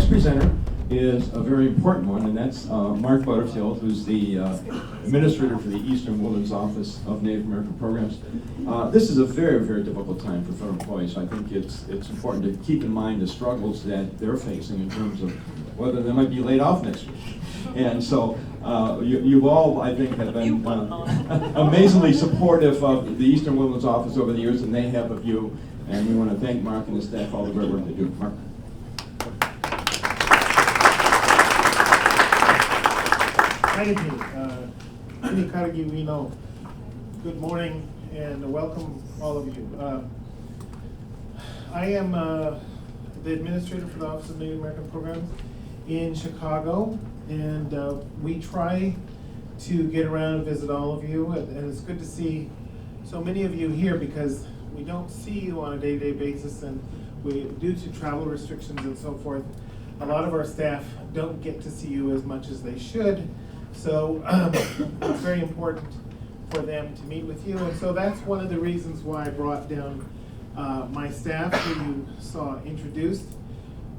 next presenter is a very important one, and that's Mark Butterfield, who's the administrator for the Eastern Woodlands Office of Native American Programs. This is a very, very difficult time for federal employees, so I think it's important to keep in mind the struggles that they're facing in terms of whether they might be laid off next week. And so you all, I think, have been amazingly supportive of the Eastern Woodlands Office over the years, and they have of you. And we want to thank Mark and his staff for all the great work they do. Mark. Thank you. Good morning and welcome all of you. I am the administrator for the Office of Native American Programs in Chicago, and we try to get around and visit all of you, and it's good to see so many of you here because we don't see you on a day-to-day basis, and due to travel restrictions and so forth, a lot of our staff don't get to see you as much as they should. So it's very important for them to meet with you, and so that's one of the reasons why I brought down my staff who you saw introduced.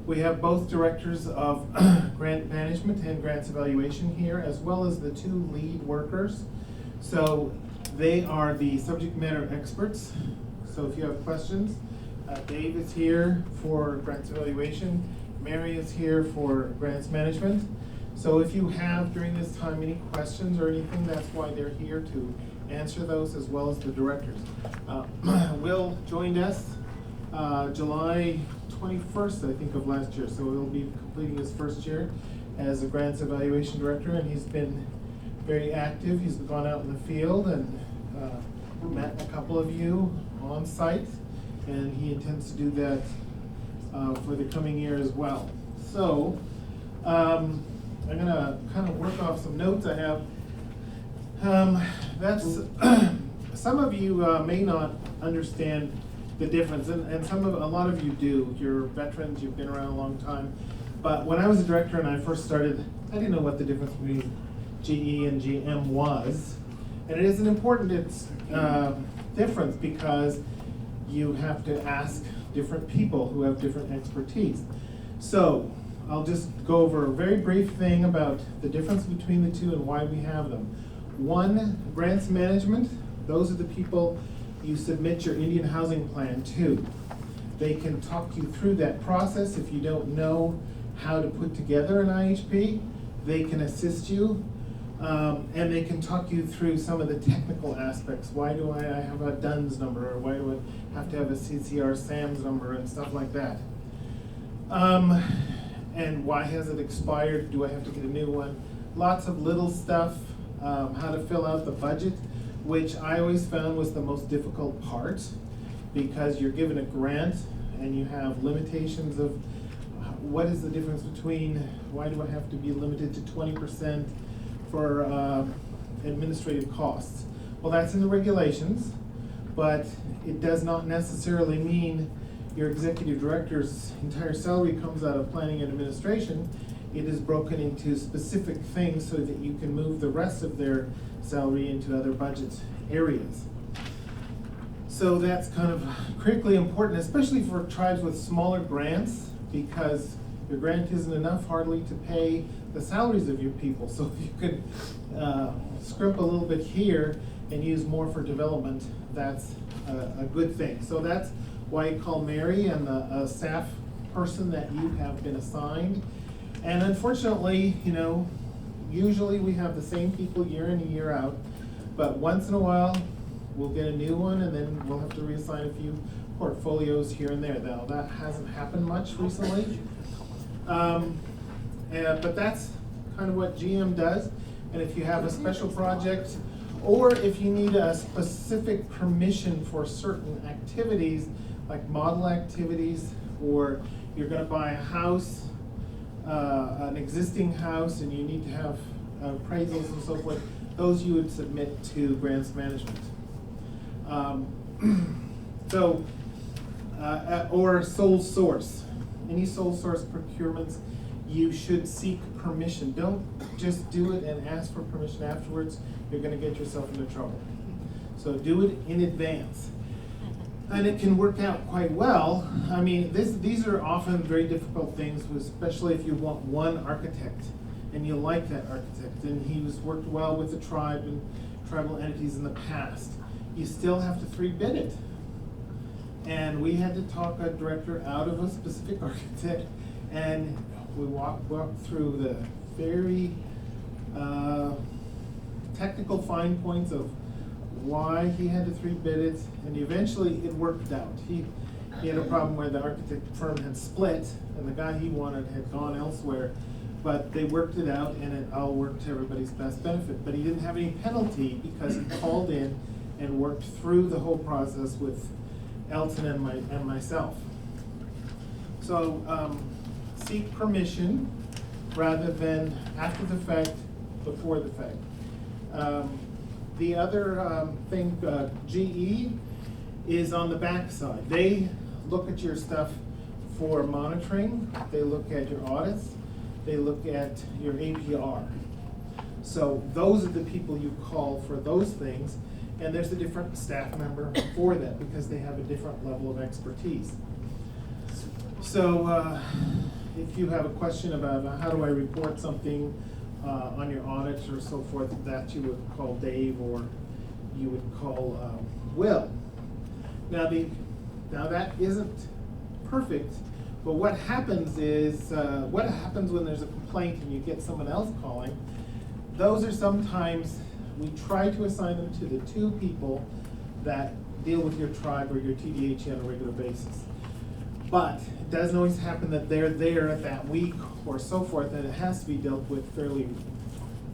We have both directors of grant management and grants evaluation here, as well as the two lead workers. So they are the subject matter experts. So if you have questions, Dave is here for grants evaluation, Mary is here for grants management. So if you have during this time any questions or anything, that's why they're here to answer those, as well as the directors. Will joined us July 21st, I think, of last year. So he'll be completing his first year as a grants evaluation director, and he's been very active. He's gone out in the field and met a couple of you on site, and he intends to do that for the coming year as well. So I'm gonna kind of work off some notes I have. Some of you may not understand the difference, and a lot of you do. You're veterans, you've been around a long time. But when I was a director and I first started, I didn't know what the difference between GE and GM was. And it is an important difference because you have to ask different people who have different expertise. So I'll just go over a very brief thing about the difference between the two and why we have them. One, grants management. Those are the people you submit your Indian housing plan to. They can talk you through that process. If you don't know how to put together an IHP, they can assist you. And they can talk you through some of the technical aspects. Why do I have a DUNS number, or why do I have to have a CCR SAMS number and stuff like that? And why has it expired? Do I have to get a new one? Lots of little stuff, how to fill out the budget, which I always found was the most difficult part, because you're given a grant and you have limitations of what is the difference between, why do I have to be limited to 20% for administrative costs? Well, that's in the regulations, but it does not necessarily mean your executive director's entire salary comes out of planning and administration. It is broken into specific things so that you can move the rest of their salary into other budget areas. So that's kind of critically important, especially for tribes with smaller grants, because your grant isn't enough hardly to pay the salaries of your people. So if you could scrimp a little bit here and use more for development, that's a good thing. So that's why I call Mary and the staff person that you have been assigned. And unfortunately, usually we have the same people year in and year out, but once in a while we'll get a new one, and then we'll have to reassign a few portfolios here and there. Now, that hasn't happened much recently, but that's kind of what GM does. And if you have a special project, or if you need a specific permission for certain activities, like model activities, or you're going to buy a house, an existing house, and you need to have appraisals and so forth, those you would submit to grants management. Or sole source. Any sole source procurements, you should seek permission. Don't just do it and ask for permission afterwards. You're going to get yourself into trouble. So do it in advance. And it can work out quite well. I mean, these are often very difficult things, especially if you want one architect and you like that architect and he's worked well with the tribe and tribal entities in the past. You still have to 3-bid it. And we had to talk a director out of a specific architect, and we walked through the very technical fine points of why he had to 3-bid it, and eventually it worked out. He had a problem where the architect firm had split, and the guy he wanted had gone elsewhere, but they worked it out, and it all worked to everybody's best benefit. But he didn't have any penalty because he called in and worked through the whole process with Elton and myself. So seek permission rather than after the fact, before the fact. The other thing, GE, is on the back side. They look at your stuff for monitoring, they look at your audits, they look at your APR. So those are the people you call for those things, and there's a different staff member for that because they have a different level of expertise. So if you have a question about how do I report something on your audits or so forth, that you would call Dave or you would call Will. Now that isn't perfect, but what happens is, what happens when there's a complaint and you get someone else calling, those are sometimes, we try to assign them to the 2 people that deal with your tribe or your TDHE on a regular basis. But it doesn't always happen that they're there that week or so forth, and it has to be dealt with fairly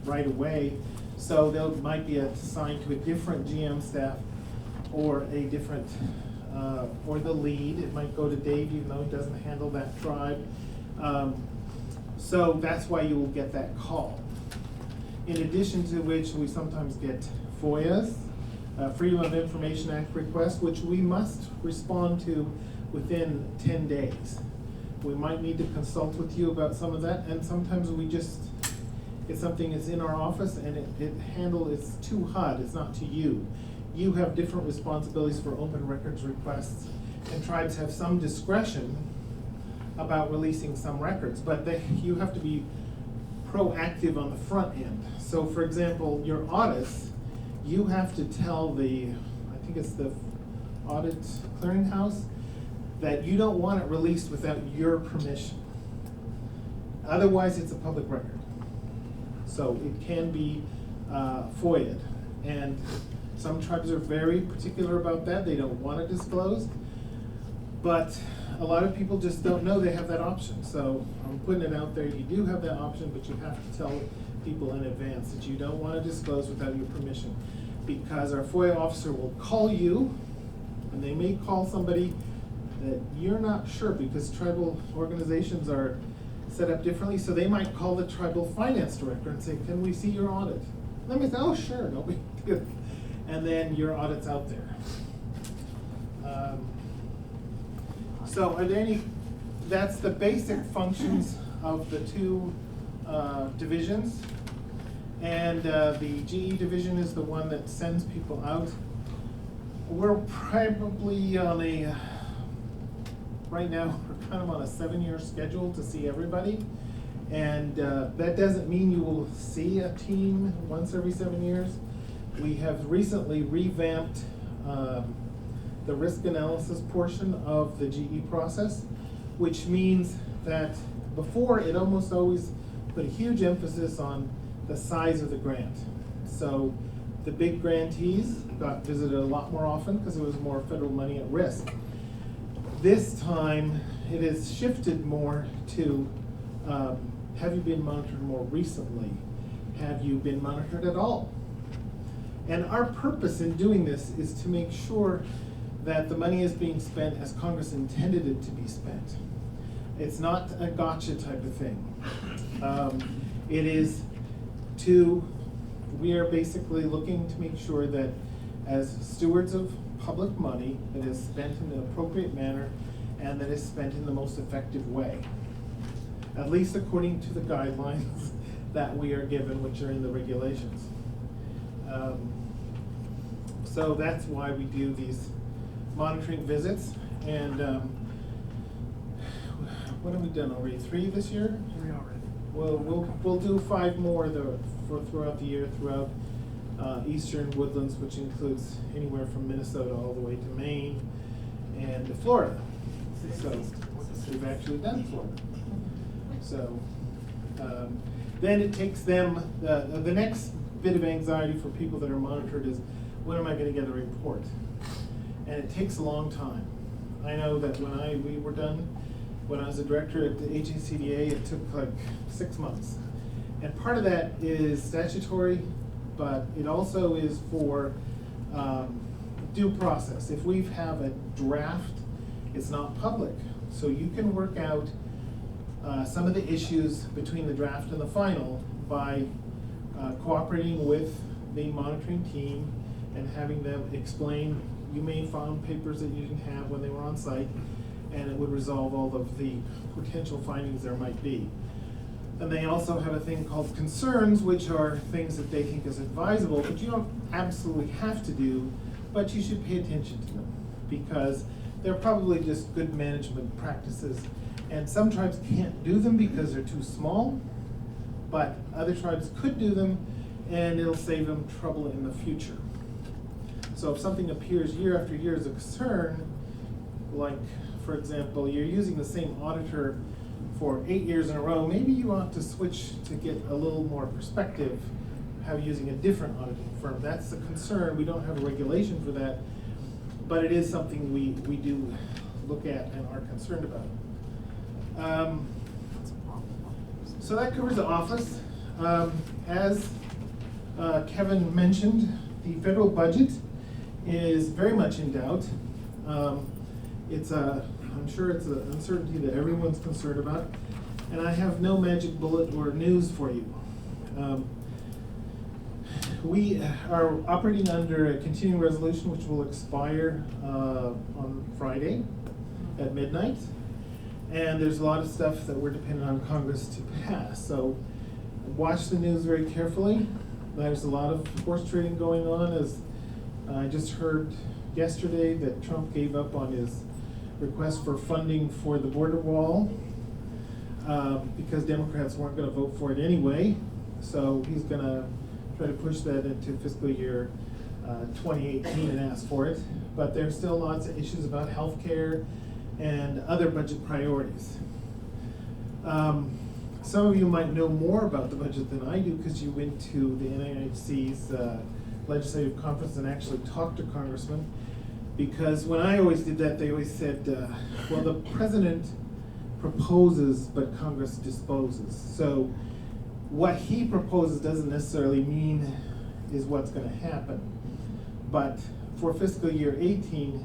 right away. So they might be assigned to a different GM staff or a different, or the lead. It might go to Dave even though he doesn't handle that tribe. So that's why you will get that call. In addition to which, we sometimes get FOIAs, Freedom of Information Act requests, which we must respond to within 10 days. We might need to consult with you about some of that, and sometimes we just, it's something that's in our office and it's to HUD, it's not to you. You have different responsibilities for open records requests, and tribes have some discretion about releasing some records, but you have to be proactive on the front end. So for example, your audits, you have to tell the, I think it's the audit clearinghouse, that you don't want it released without your permission. Otherwise, it's a public record. So it can be FOIA'd. And some tribes are very particular about that. They don't want it disclosed. But a lot of people just don't know they have that option. So I'm putting it out there. You do have that option, but you have to tell people in advance that you don't want to disclose without your permission. Because our FOIA officer will call you, and they may call somebody that you're not sure, because tribal organizations are set up differently. So they might call the tribal finance director and say, can we see your audit? Let me say, oh sure, no big deal. And then your audit's out there. So are there any, that's the basic functions of the 2 divisions. And the GE division is the one that sends people out. We're probably on a, right now, we're kind of on a 7-year schedule to see everybody. And that doesn't mean you will see a team once every 7 years. We have recently revamped the risk analysis portion of the GE process, which means that before it almost always put a huge emphasis on the size of the grant. So the big grantees got visited a lot more often because there was more federal money at risk. This time it has shifted more to have you been monitored more recently? Have you been monitored at all? And our purpose in doing this is to make sure that the money is being spent as Congress intended it to be spent. It's not a gotcha type of thing. It is we are basically looking to make sure that as stewards of public money, it is spent in an appropriate manner and that is spent in the most effective way, at least according to the guidelines that we are given, which are in the regulations. So that's why we do these monitoring visits, and what have we done already? 3 this year? 3 already. Well, we'll do 5 more throughout the year, throughout eastern Woodlands, which includes anywhere from Minnesota all the way to Maine and to Florida. So we've actually done Florida. So then it takes them, the next bit of anxiety for people that are monitored is, when am I going to get a report? And it takes a long time. I know that when we were done, when I was a director at the HACDA, it took like 6 months. And part of that is statutory, but it also is for due process. If we have a draft, it's not public. So you can work out some of the issues between the draft and the final by cooperating with the monitoring team and having them explain. You may have found papers that you didn't have when they were on site, and it would resolve all of the potential findings there might be. And they also have a thing called concerns, which are things that they think is advisable, but you don't absolutely have to do, but you should pay attention to them, because they're probably just good management practices. And some tribes can't do them because they're too small, but other tribes could do them, and it'll save them trouble in the future. So if something appears year after year as a concern, like, for example, you're using the same auditor for 8 years in a row, maybe you ought to switch to get a little more perspective, have using a different auditing firm. That's a concern. We don't have a regulation for that, but it is something we do look at and are concerned about. So that covers the office. As Kevin mentioned, the federal budget is very much in doubt. I'm sure it's an uncertainty that everyone's concerned about, and I have no magic bullet or news for you. We are operating under a continuing resolution which will expire on Friday at midnight, and there's a lot of stuff that we're dependent on Congress to pass. So watch the news very carefully. There's a lot of horse trading going on, as I just heard yesterday that Trump gave up on his request for funding for the border wall because Democrats weren't going to vote for it anyway. So he's going to try to push that into fiscal year 2018 and ask for it. But there's still lots of issues about health care and other budget priorities. Some of you might know more about the budget than I do because you went to the NAHC's legislative conference and actually talked to congressmen. Because when I always did that, they always said, well, the president proposes, but Congress disposes. So what he proposes doesn't necessarily mean is what's going to happen. But for fiscal year 18,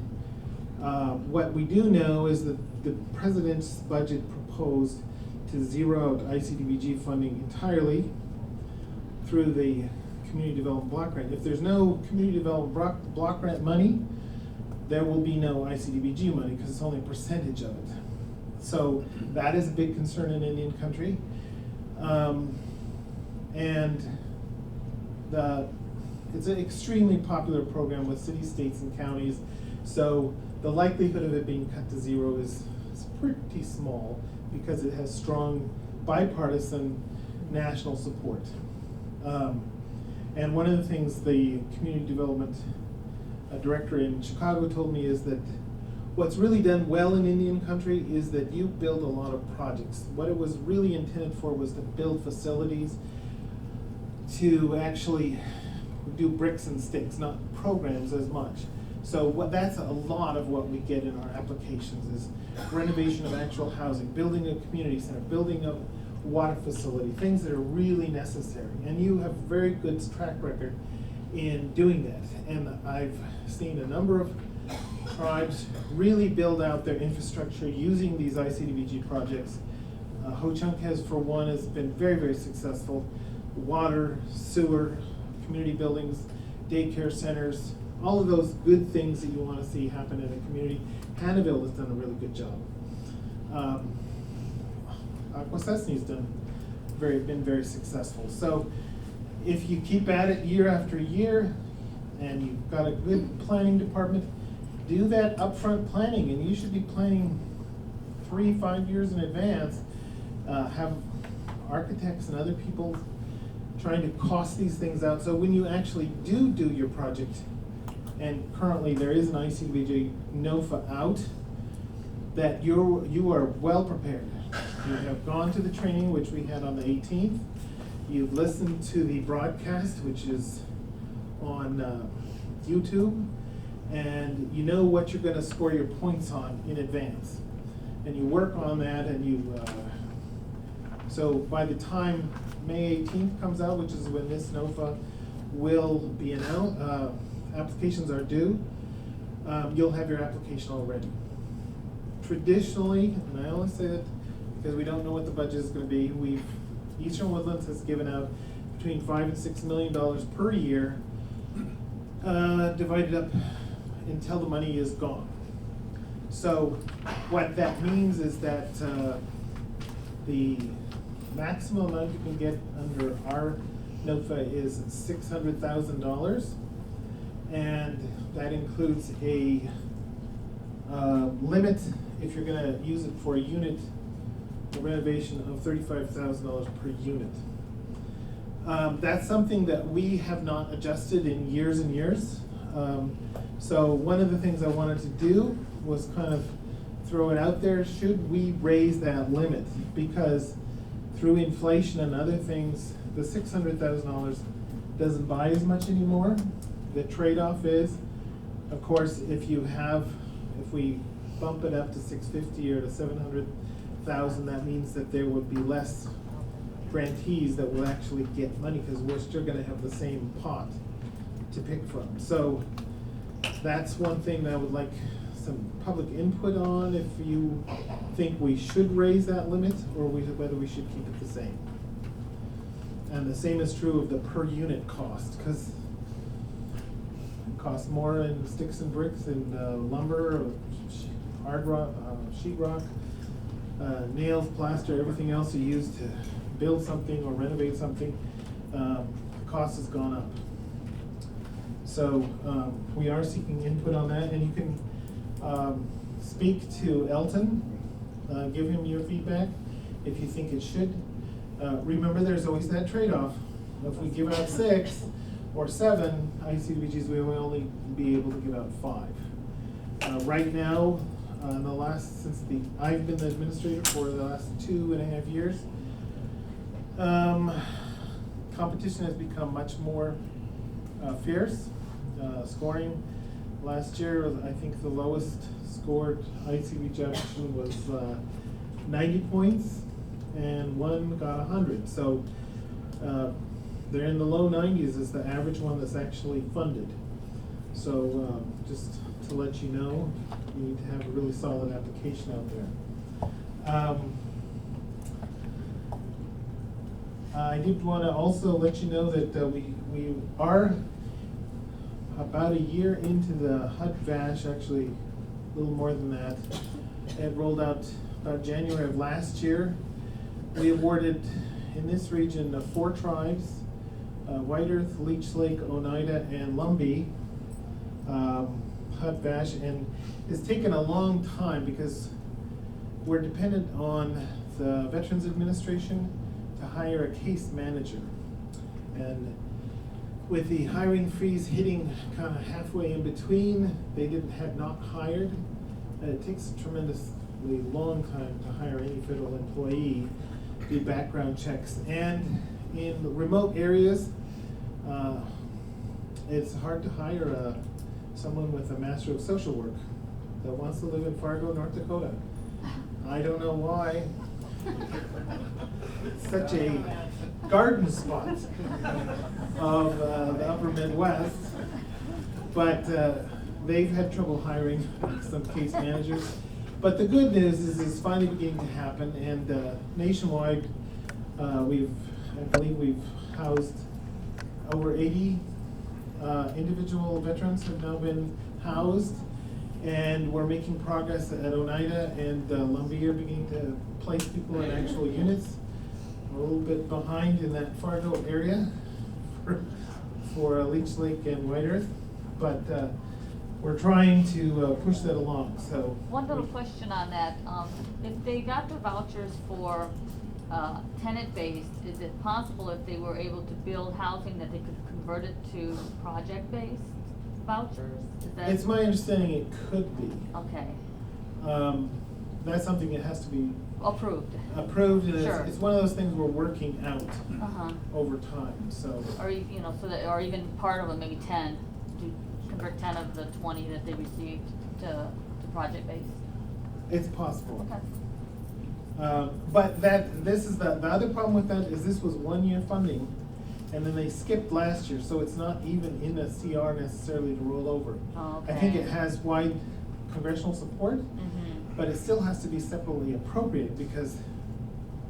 what we do know is that the president's budget proposed to zero out ICDBG funding entirely through the community development block grant. If there's no community development block grant money, there will be no ICDBG money because it's only a percentage of it. So that is a big concern in Indian country. It's an extremely popular program with cities, states, and counties. So the likelihood of it being cut to zero is pretty small because it has strong bipartisan national support. And one of the things the community development director in Chicago told me is that what's really done well in Indian country is that you build a lot of projects. What it was really intended for was to build facilities to actually do bricks and sticks, not programs as much. So that's a lot of what we get in our applications is renovation of actual housing, building a community center, building a water facility, things that are really necessary. And you have a very good track record in doing that. And I've seen a number of tribes really build out their infrastructure using these ICDBG projects. Ho-Chunk for one, has been very, very successful. Water, sewer, community buildings, daycare centers, all of those good things that you want to see happen in a community. Hannahville has done a really good job. Akwesasne's been very successful. So if you keep at it year after year, and you've got a good planning department, do that upfront planning, and you should be planning 3-5 years in advance. Have architects and other people trying to cost these things out, so when you actually do your project, and currently there is an ICVJ NOFA out, that you are well prepared. You have gone to the training, which we had on the 18th. You've listened to the broadcast, which is on YouTube, and you know what you're going to score your points on in advance. And you work on that, and you, so by the time May 18th comes out, which is when this NOFA will be announced, applications are due, you'll have your application already. Traditionally, and I only say that because we don't know what the budget is going to be, Eastern Woodlands has given out between $5 and $6 million per year, divided up until the money is gone. So what that means is that the maximum amount you can get under our NOFA is $600,000, and that includes a limit if you're going to use it for a unit, a renovation of $35,000 per unit. That's something that we have not adjusted in years and years. So one of the things I wanted to do was kind of throw it out there, should we raise that limit? Because through inflation and other things, the $600,000 doesn't buy as much anymore. The trade-off is, of course, if we bump it up to $650,000 or to $700,000, that means that there would be less grantees that will actually get money, because we're still going to have the same pot to pick from. So that's one thing that I would like some public input on, if you think we should raise that limit or whether we should keep it the same. And the same is true of the per unit cost, because it costs more in sticks and bricks and lumber, or hard rock, sheetrock, nails, plaster, everything else you use to build something or renovate something. The cost has gone up. So we are seeking input on that, and you can speak to Elton, give him your feedback if you think it should. Remember, there's always that trade-off. If we give out 6 or 7 ICVGs, we will only be able to give out 5. Right now, I've been the administrator for the last 2.5 years, competition has become much more fierce. Scoring last year, I think the lowest scored ICVG application was 90 points, and one got 100. So they're in the low 90s is the average one that's actually funded. So just to let you know, you need to have a really solid application out there. I did want to also let you know that we are about a year into the HUDVash, actually a little more than that. It rolled out about January of last year. We awarded in this region 4 tribes, White Earth, Leech Lake, Oneida, and Lumbee, HUDVash, and it's taken a long time because we're dependent on the Veterans Administration to hire a case manager. And with the hiring freeze hitting kind of halfway in between, they had not hired. It takes a tremendously long time to hire any federal employee, do background checks. And in remote areas, it's hard to hire someone with a Master of Social Work that wants to live in Fargo, North Dakota. I don't know why. It's such a garden spot of the upper Midwest, but they've had trouble hiring some case managers. But the good news is it's finally beginning to happen, and nationwide, I believe we've housed over 80 individual veterans have now been housed, and we're making progress at Oneida, and Lumbee are beginning to place people in actual units. We're a little bit behind in that Fargo area for Leech Lake and White Earth, but we're trying to push that along, so. One little question on that, if they got the vouchers for, tenant-based, is it possible if they were able to build housing that they could convert it to project-based vouchers? Is that? It's my understanding it could be. Okay, That's something that has to be approved. approved, and Sure. it's one of those things we're working out Uh-huh. over time, so. Or, so that, or even part of them, maybe 10, to convert 10 of the 20 that they received to project-based. It's possible. Okay. But this is the other problem with that is this was 1 year funding, and then they skipped last year, so it's not even in a CR necessarily to roll over. Oh, I think okay. it has wide congressional support, Mm-hmm. but it still has to be separately appropriated, because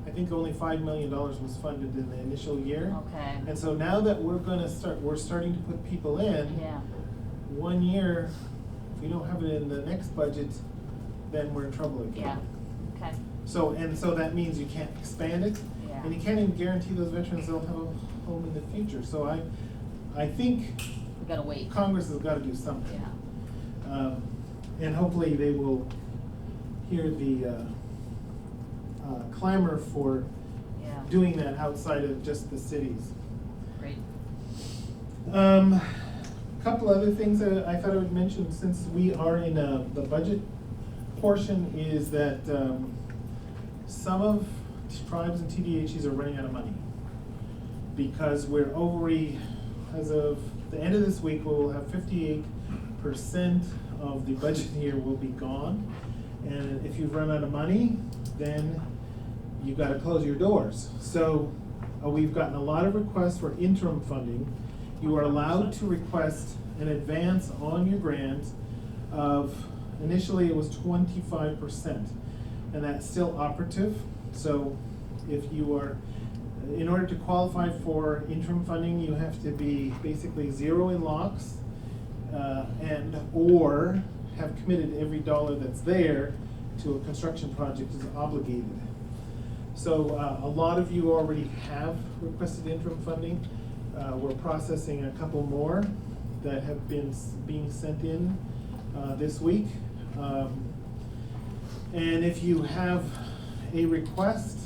I think only $5 million was funded in the initial year. Okay. And so now that we're starting to put people in, Yeah. 1 year, if we don't have it in the next budget, then we're in trouble again. Yeah, okay. So that means you can't expand it, Yeah. and you can't even guarantee those veterans they'll have a home in the future. So I think We gotta wait. Congress has got to do something. Yeah. And hopefully they will hear the clamor for Yeah. doing that outside of just the cities. Great. Couple other things that I thought I would mention since we are in the budget portion is that some of tribes and TDHEs are running out of money because we're as of the end of this week, we'll have 58% of the budget year will be gone. And if you've run out of money, then you've got to close your doors. So we've gotten a lot of requests for interim funding. You are allowed to request an advance on your grant of, initially it was 25%, and that's still operative. So if you are, in order to qualify for interim funding, you have to be basically 0 in locks, or have committed every dollar that's there to a construction project is obligated. So a lot of you already have requested interim funding. We're processing a couple more that have been being sent in this week. And if you have a request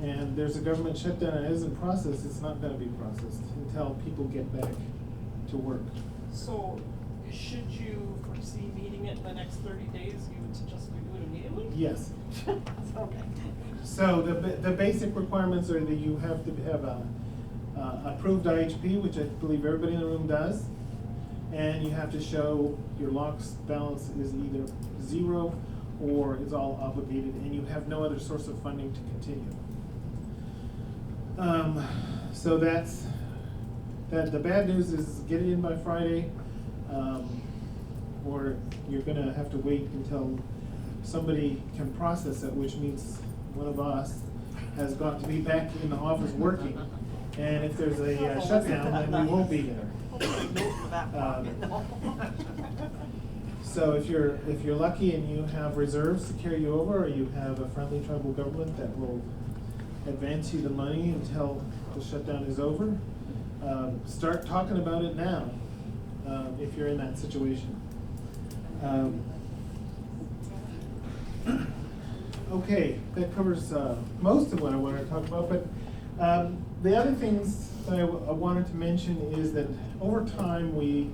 and there's a government shutdown and it isn't processed, it's not going to be processed until people get back to work. So, should you foresee meeting it in the next 30 days, you would suggest we do it immediately? Yes. Okay. So the basic requirements are that you have to have a approved IHP, which I believe everybody in the room does, and you have to show your locks balance is either 0 or is all obligated, and you have no other source of funding to continue. So that's the bad news is get it in by Friday, or you're gonna have to wait until somebody can process it, which means one of us has got to be back in the office working. And if there's a shutdown, then we won't be there. So if you're lucky and you have reserves to carry you over, or you have a friendly tribal government that will advance you the money until the shutdown is over, start talking about it now, if you're in that situation. Okay, that covers most of what I wanted to talk about, but the other things that I wanted to mention is that over time we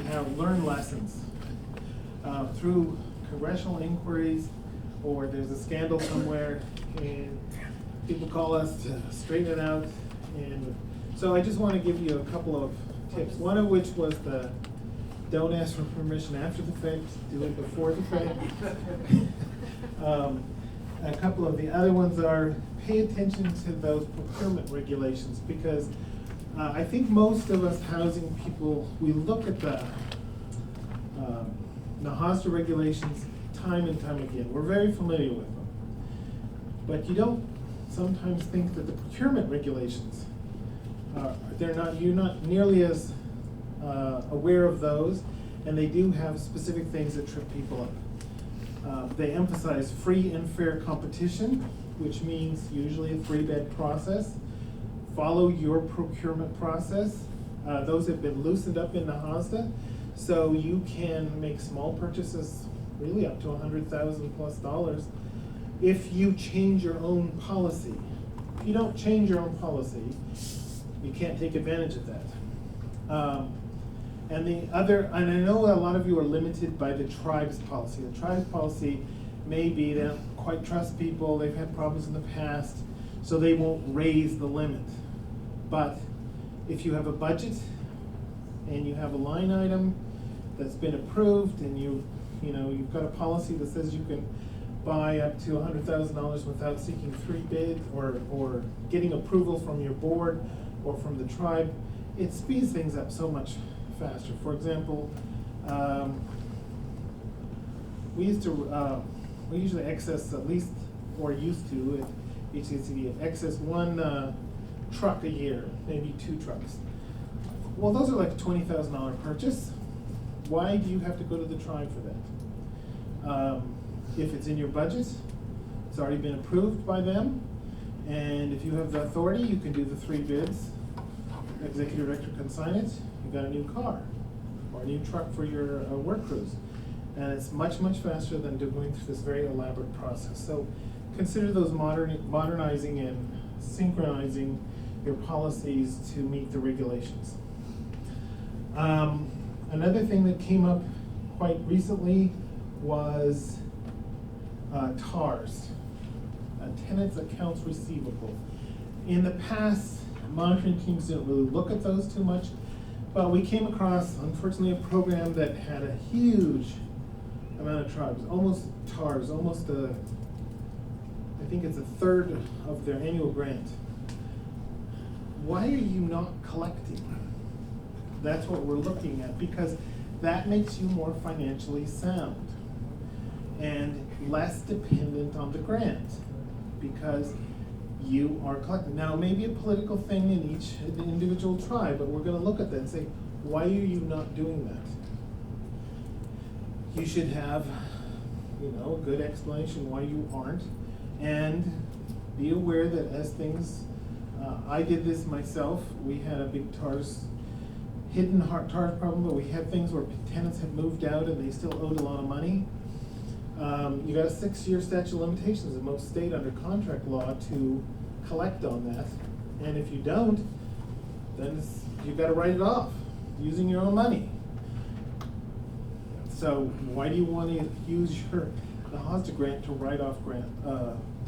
have learned lessons through congressional inquiries, or there's a scandal somewhere and people call us to straighten it out. And so I just want to give you a couple of tips, one of which was the don't ask for permission after the fact, do it before the fact. A couple of the other ones are pay attention to those procurement regulations, because I think most of us housing people, we look at the NAHASDA regulations time and time again. We're very familiar with them. But you don't sometimes think that the procurement regulations, you're not nearly as aware of those, and they do have specific things that trip people up. They emphasize free and fair competition, which means usually a 3-bed process. Follow your procurement process. Those have been loosened up in NAHASDA, so you can make small purchases, really up to $100,000+ if you change your own policy. If you don't change your own policy, you can't take advantage of that. And I know a lot of you are limited by the tribe's policy. The tribe's policy may be they don't quite trust people, they've had problems in the past, so they won't raise the limit. But if you have a budget and you have a line item that's been approved and you've got a policy that says you can buy up to $100,000 without seeking 3 bids or getting approval from your board or from the tribe, it speeds things up so much faster. For example, we usually access at least, or used to at HCCD, access 1 truck a year, maybe 2 trucks. Well, those are like a $20,000 purchase. Why do you have to go to the tribe for that? If it's in your budget, it's already been approved by them, and if you have the authority, you can do the 3 bids. Executive director can sign it. You got a new car or a new truck for your work crews, and it's much, much faster than going through this very elaborate process. So consider those modernizing and synchronizing your policies to meet the regulations. Another thing that came up quite recently was TARs, tenants accounts receivable. In the past, monitoring teams didn't really look at those too much, but we came across, unfortunately, a program that had a huge amount of tribes, almost TARs, I think it's 1/3 of their annual grant. Why are you not collecting? That's what we're looking at, because that makes you more financially sound and less dependent on the grant, because you are collecting. Now, maybe a political thing in each individual tribe, but we're going to look at that and say, why are you not doing that? You should have, a good explanation why you aren't, and be aware that as things, I did this myself. We had a big hidden TARS problem, but we had things where tenants had moved out and they still owed a lot of money. You got a 6-year statute of limitations in most state under contract law to collect on that, and if you don't, then you've got to write it off using your own money. So why do you want to use the NAHASDA grant to write off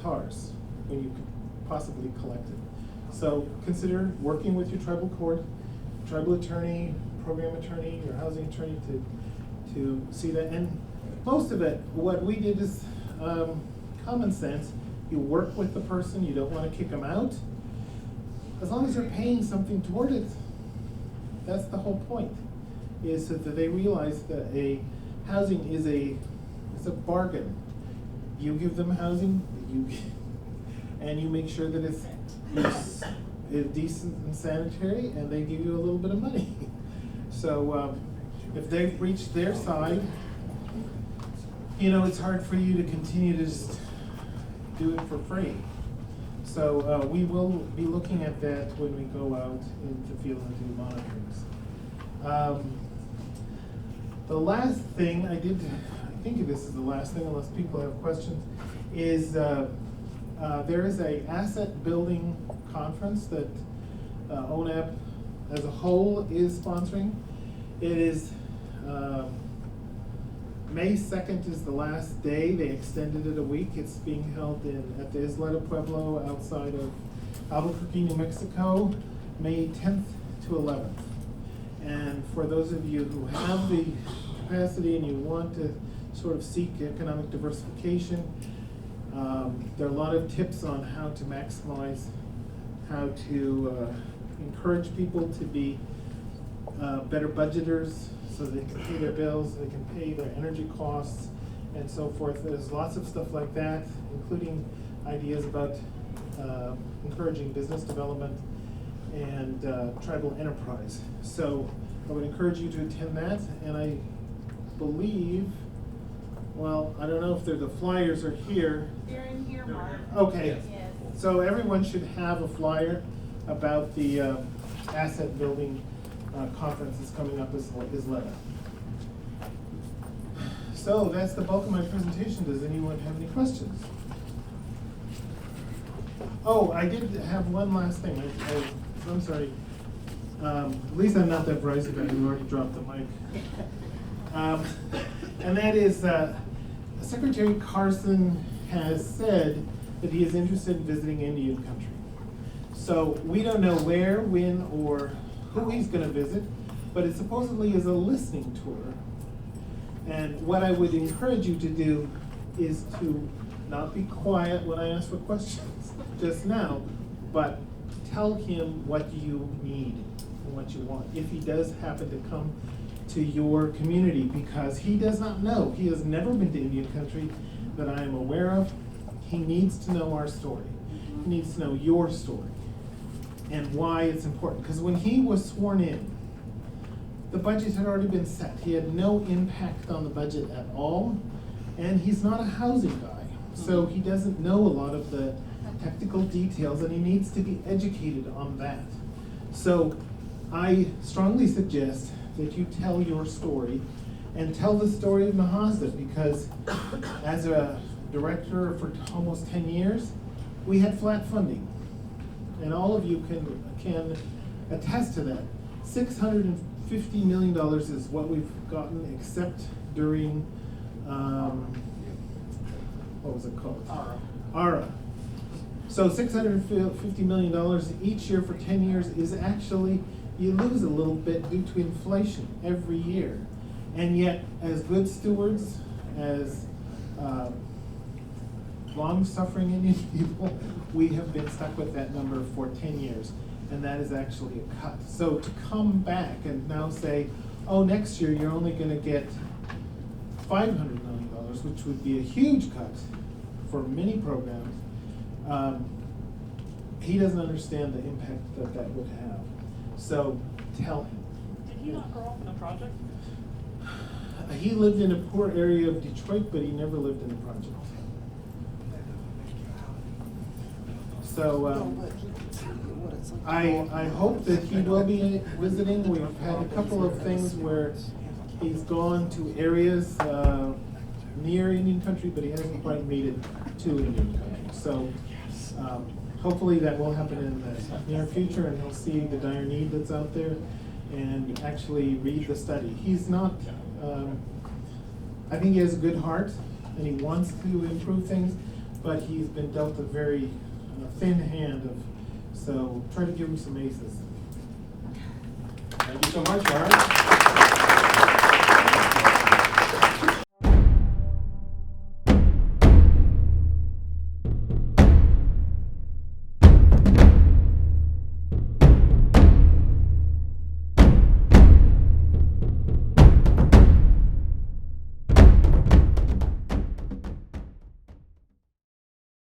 TARs when you could possibly collect it? So consider working with your tribal court, tribal attorney, program attorney, your housing attorney to see that. And most of it, what we did is common sense. You work with the person, you don't want to kick them out. As long as you're paying something toward it, that's the whole point, is that they realize that housing is a bargain. You give them housing, and you make sure that it's decent and sanitary, and they give you a little bit of money. So if they've reached their side, it's hard for you to continue to just do it for free. So we will be looking at that when we go out into the field and do monitorings. The last thing I think this is the last thing, unless people have questions, is there is a asset building conference that ONAP as a whole is sponsoring. It is May 2nd is the last day. They extended it a week. It's being held at the Isleta Pueblo outside of Albuquerque, New Mexico, May 10th to 11th. And for those of you who have the capacity and you want to sort of seek economic diversification, there are a lot of tips on how to maximize, how to encourage people to be better budgeters, so they can pay their bills, they can pay their energy costs, and so forth. There's lots of stuff like that, including ideas about encouraging business development and tribal enterprise. So I would encourage you to attend that, and I believe, well, I don't know if the flyers are here. They're in here, Mark. Okay. Yes. So everyone should have a flyer about the asset building conference that's coming up is led. So that's the bulk of my presentation. Does anyone have any questions? Oh, I did have one last thing. I'm sorry. At least I'm not that Verizon guy who already dropped the mic. And that is, Secretary Carson has said that he is interested in visiting Indian country. So we don't know where, when, or who he's going to visit, but it supposedly is a listening tour. And what I would encourage you to do is to not be quiet when I ask for questions just now, but tell him what you need and what you want. If he does happen to come to your community, because he does not know, he has never been to Indian country that I am aware of, he needs to know our story. He needs to know your story and why it's important. Because when he was sworn in, the budget had already been set. He had no impact on the budget at all, and he's not a housing guy. So he doesn't know a lot of the technical details, and he needs to be educated on that. So I strongly suggest that you tell your story and tell the story of NAHASDA, because as a director for almost 10 years, we had flat funding. And all of you can attest to that. $650 million is what we've gotten, except during, what was it called? ARA. So $650 million each year for 10 years is actually, you lose a little bit due to inflation every year. And yet, as good stewards, as long-suffering Indian people, we have been stuck with that number for 10 years. And that is actually a cut. So to come back and now say, oh, next year you're only going to get $500 million, which would be a huge cut for many programs, he doesn't understand the impact that that would have. So tell him. Did he not grow up in a project? He lived in a poor area of Detroit, but he never lived in a project. So I hope that he will be visiting. We've had a couple of things where he's gone to areas near Indian country, but he hasn't quite made it to Indian country. So hopefully that will happen in the near future, and he'll see the dire need that's out there and actually read the study. He's not, I think he has a good heart and he wants to improve things, but he's been dealt a very thin hand so try to give him some aces. Thank you so much, Art.